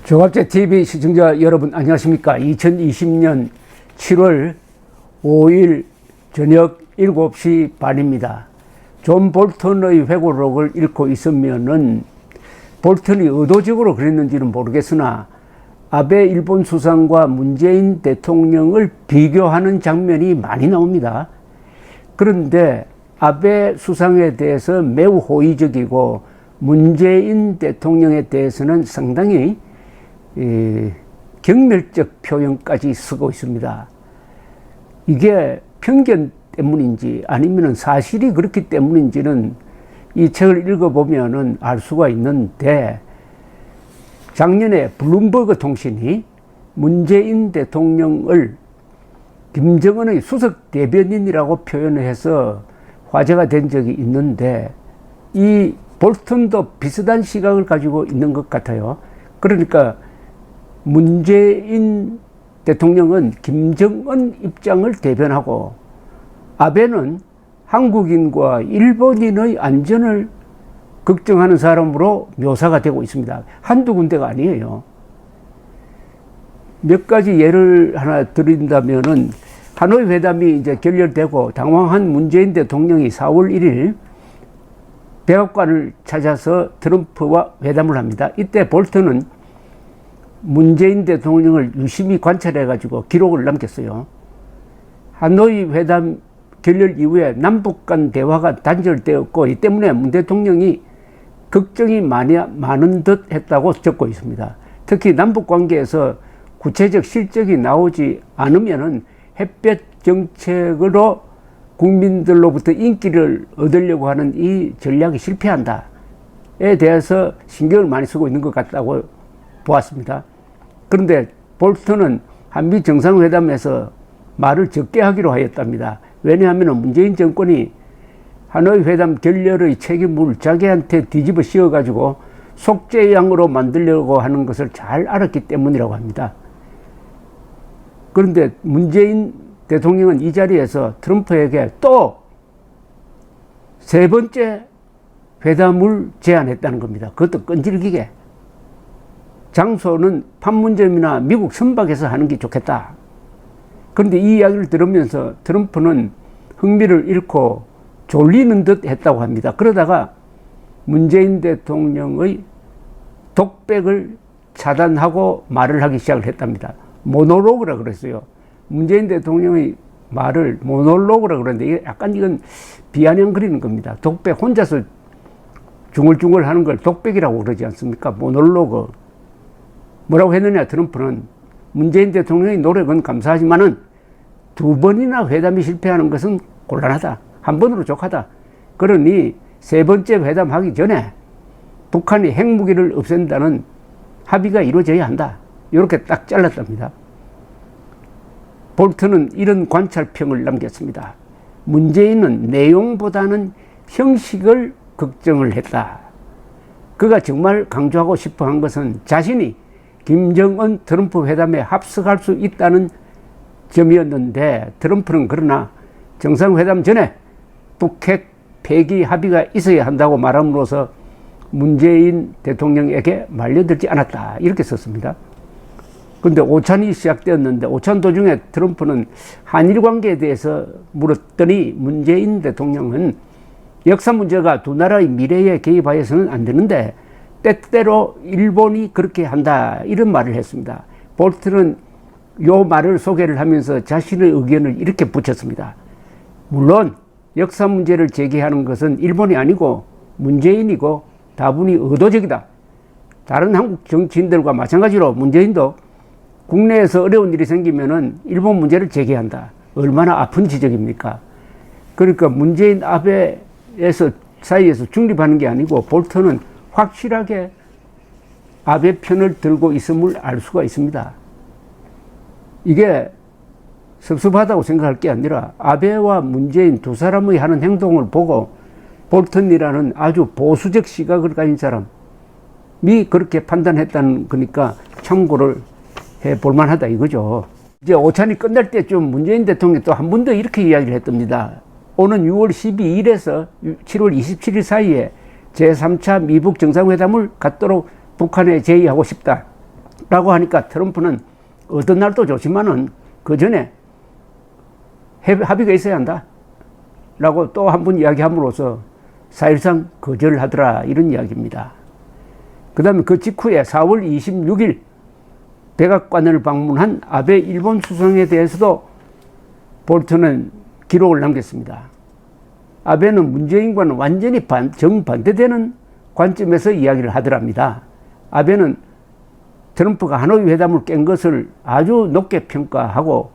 종합제 TV 시청자 여러분 안녕하십니까. 2020년 7월 5일 저녁 7시 반입니다. 존 볼턴의 회고록을 읽고 있으면은 볼턴이 의도적으로 그랬는지는 모르겠으나 아베 일본 수상과 문재인 대통령을 비교하는 장면이 많이 나옵니다. 그런데 아베 수상에 대해서 매우 호의적이고 문재인 대통령에 대해서는 상당히 경멸적 표현까지 쓰고 있습니다. 이게 편견 때문인지 아니면 사실이 그렇기 때문인지는 이 책을 읽어보면 알 수가 있는데, 작년에 블룸버그 통신이 문재인 대통령을 김정은의 수석 대변인이라고 표현을 해서 화제가 된 적이 있는데, 이 볼턴도 비슷한 시각을 가지고 있는 것 같아요. 그러니까 문재인 대통령은 김정은 입장을 대변하고 아베는 한국인과 일본인의 안전을 걱정하는 사람으로 묘사가 되고 있습니다. 한두 군데가 아니에요. 몇 가지 예를 하나 드린다면은, 하노이 회담이 이제 결렬되고 당황한 문재인 대통령이 4월 1일 백악관을 찾아서 트럼프와 회담을 합니다. 이때 볼턴은 문재인 대통령을 유심히 관찰해가지고 기록을 남겼어요. 하노이 회담 결렬 이후에 남북 간 대화가 단절되었고, 이 때문에 문 대통령이 걱정이 많은 듯 했다고 적고 있습니다. 특히 남북 관계에서 구체적 실적이 나오지 않으면은 햇볕 정책으로 국민들로부터 인기를 얻으려고 하는 이 전략이 실패한다에 대해서 신경을 많이 쓰고 있는 것 같다고 보았습니다. 그런데 볼턴은 한미 정상회담에서 말을 적게 하기로 하였답니다. 왜냐하면 문재인 정권이 하노이 회담 결렬의 책임을 자기한테 뒤집어 씌워가지고 속죄양으로 만들려고 하는 것을 잘 알았기 때문이라고 합니다. 그런데 문재인 대통령은 이 자리에서 트럼프에게 또 세 번째 회담을 제안했다는 겁니다. 그것도 끈질기게. 장소는 판문점이나 미국 선박에서 하는 게 좋겠다. 그런데 이 이야기를 들으면서 트럼프는 흥미를 잃고 졸리는 듯 했다고 합니다. 그러다가 문재인 대통령의 독백을 차단하고 말을 하기 시작을 했답니다. 모놀로그라 그랬어요. 문재인 대통령의 말을 모놀로그라 그러는데, 이게 약간 이건 비아냥거리는 겁니다. 독백, 혼자서 중얼중얼 하는 걸 독백이라고 그러지 않습니까? 모놀로그. 뭐라고 했느냐, 트럼프는 문재인 대통령의 노력은 감사하지만은 두 번이나 회담이 실패하는 것은 곤란하다. 한 번으로 족하다. 그러니 세 번째 회담하기 전에 북한이 핵무기를 없앤다는 합의가 이루어져야 한다. 이렇게 딱 잘랐답니다. 볼턴은 이런 관찰평을 남겼습니다. 문재인은 내용보다는 형식을 걱정을 했다. 그가 정말 강조하고 싶어 한 것은 자신이 김정은 트럼프 회담에 합석할 수 있다는 점이었는데, 트럼프는 그러나 정상회담 전에 북핵 폐기 합의가 있어야 한다고 말함으로써 문재인 대통령에게 말려들지 않았다. 이렇게 썼습니다. 그런데 오찬이 시작되었는데, 오찬 도중에 트럼프는 한일 관계에 대해서 물었더니 문재인 대통령은 역사 문제가 두 나라의 미래에 개입하여서는 안 되는데 때때로 일본이 그렇게 한다, 이런 말을 했습니다. 볼턴은 요 말을 소개를 하면서 자신의 의견을 이렇게 붙였습니다. 물론 역사 문제를 제기하는 것은 일본이 아니고 문재인이고 다분히 의도적이다. 다른 한국 정치인들과 마찬가지로 문재인도 국내에서 어려운 일이 생기면은 일본 문제를 제기한다. 얼마나 아픈 지적입니까? 그러니까 문재인 아베에서 사이에서 중립하는 게 아니고 볼턴은 확실하게 아베 편을 들고 있음을 알 수가 있습니다. 이게 섭섭하다고 생각할 게 아니라 아베와 문재인 두 사람의 하는 행동을 보고 볼턴이라는 아주 보수적 시각을 가진 사람이 그렇게 판단했다는 거니까 참고를 해볼 만하다 이거죠. 이제 오찬이 끝날 때쯤 문재인 대통령이 또 한 번 더 이렇게 이야기를 했답니다. 오는 6월 12일에서 7월 27일 사이에 제3차 미북 정상회담을 갖도록 북한에 제의하고 싶다. 라고 하니까 트럼프는 어떤 날도 좋지만은 그 전에 합의가 있어야 한다. 라고 또 한 번 이야기함으로써 사실상 거절하더라. 이런 이야기입니다. 그 다음에 그 직후에 4월 26일 백악관을 방문한 아베 일본 수상에 대해서도 볼턴은 기록을 남겼습니다. 아베는 문재인과는 완전히 정반대되는 관점에서 이야기를 하더랍니다. 아베는 트럼프가 하노이 회담을 깬 것을 아주 높게 평가하고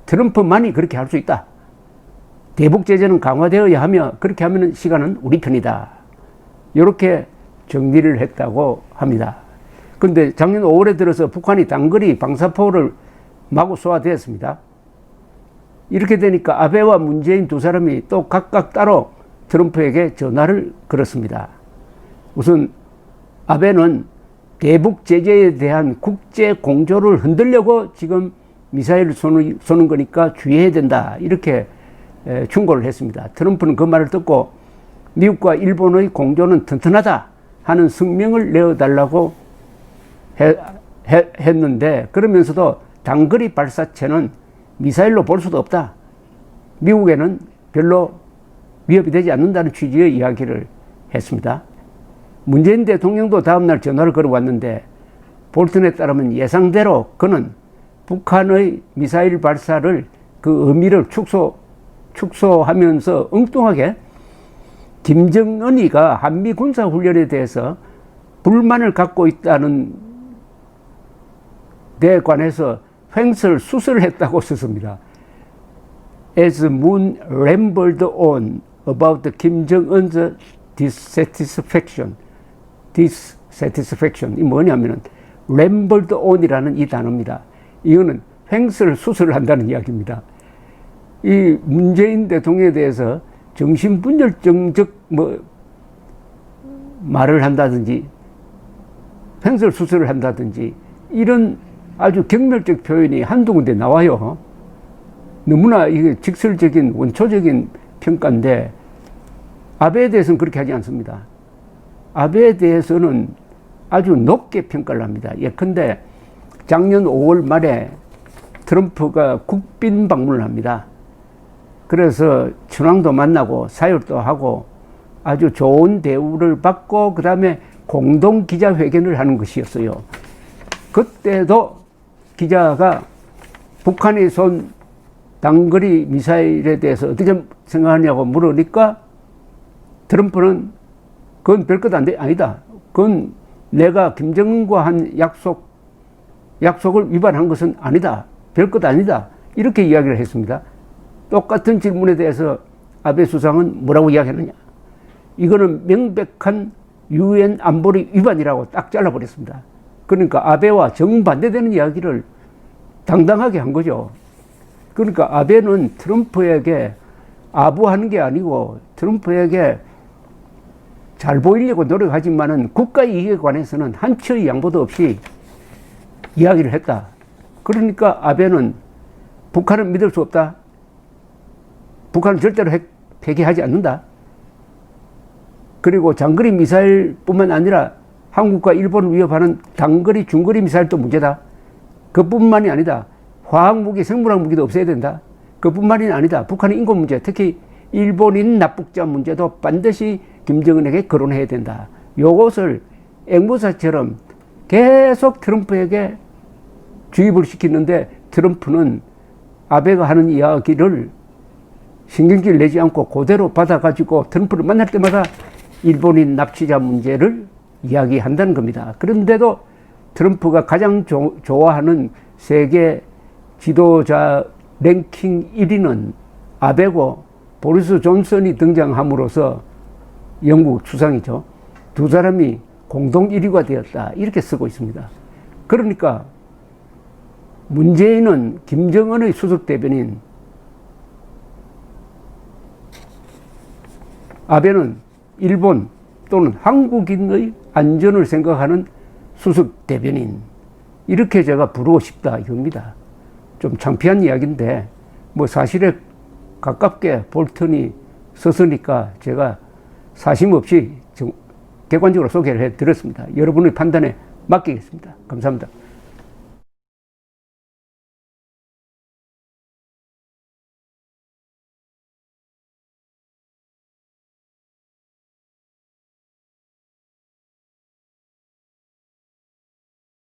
트럼프만이 그렇게 할 수 있다. 대북 제재는 강화되어야 하며 그렇게 하면 시간은 우리 편이다. 이렇게 정리를 했다고 합니다. 그런데 작년 5월에 들어서 북한이 단거리 방사포를 마구 쏘아대었습니다. 이렇게 되니까 아베와 문재인 두 사람이 또 각각 따로 트럼프에게 전화를 걸었습니다. 우선 아베는 대북 제재에 대한 국제 공조를 흔들려고 지금 미사일을 쏘는 거니까 주의해야 된다. 이렇게 충고를 했습니다. 트럼프는 그 말을 듣고 미국과 일본의 공조는 튼튼하다 하는 성명을 내어달라고 했는데, 그러면서도 단거리 발사체는 미사일로 볼 수도 없다. 미국에는 별로 위협이 되지 않는다는 취지의 이야기를 했습니다. 문재인 대통령도 다음날 전화를 걸어왔는데 볼턴에 따르면 예상대로 그는 북한의 미사일 발사를 그 의미를 축소하면서 엉뚱하게 김정은이가 한미 군사훈련에 대해서 불만을 갖고 있다는 데 관해서 횡설수설을 했다고 썼습니다. As Moon rambled on about Kim Jong-un's dissatisfaction. 이 뭐냐면은 rambled on이라는 이 단어입니다. 이거는 횡설수설을 한다는 이야기입니다. 이 문재인 대통령에 대해서 정신분열증적 말을 한다든지 횡설수설을 한다든지 이런 아주 경멸적 표현이 한두 군데 나와요. 너무나 이게 직설적인 원초적인 평가인데 아베에 대해서는 그렇게 하지 않습니다. 아베에 대해서는 아주 높게 평가를 합니다. 예컨대 작년 5월 말에 트럼프가 국빈 방문을 합니다. 그래서 천황도 만나고 사열도 하고 아주 좋은 대우를 받고 그 다음에 공동 기자회견을 하는 것이었어요. 그때도 기자가 북한이 쏜 단거리 미사일에 대해서 어떻게 생각하냐고 물으니까 트럼프는 그건 별것 아니다. 그건 내가 김정은과 한 약속을 위반한 것은 아니다. 별것 아니다. 이렇게 이야기를 했습니다. 똑같은 질문에 대해서 아베 수상은 뭐라고 이야기했느냐. 이거는 명백한 유엔 안보리 위반이라고 딱 잘라버렸습니다. 그러니까 아베와 정반대되는 이야기를 당당하게 한 거죠. 그러니까 아베는 트럼프에게 아부하는 게 아니고 트럼프에게 잘 보이려고 노력하지만은 국가 이익에 관해서는 한치의 양보도 없이 이야기를 했다. 그러니까 아베는 북한은 믿을 수 없다. 북한은 절대로 폐기하지 않는다. 그리고 장거리 미사일뿐만 아니라 한국과 일본을 위협하는 단거리, 중거리 미사일도 문제다. 그뿐만이 아니다. 화학무기, 생물학무기도 없애야 된다. 그뿐만이 아니다. 북한의 인권 문제, 특히 일본인 납북자 문제도 반드시 김정은에게 거론해야 된다. 요것을 앵무새처럼 계속 트럼프에게 주입을 시키는데 트럼프는 아베가 하는 이야기를 신경질 내지 않고 그대로 받아가지고 트럼프를 만날 때마다 일본인 납치자 문제를 이야기한다는 겁니다. 그런데도 트럼프가 가장 좋아하는 세계 지도자 랭킹 1위는 아베고 보리스 존슨이 등장함으로써 영국 수상이죠. 두 사람이 공동 1위가 되었다. 이렇게 쓰고 있습니다. 그러니까 문재인은 김정은의 수석 대변인, 아베는 일본 또는 한국인의 안전을 생각하는 수석 대변인. 이렇게 제가 부르고 싶다 이겁니다. 좀 창피한 이야기인데 뭐 사실에 가깝게 볼턴이 썼으니까 제가 사심 없이 객관적으로 소개를 해드렸습니다. 여러분의 판단에 맡기겠습니다. 감사합니다.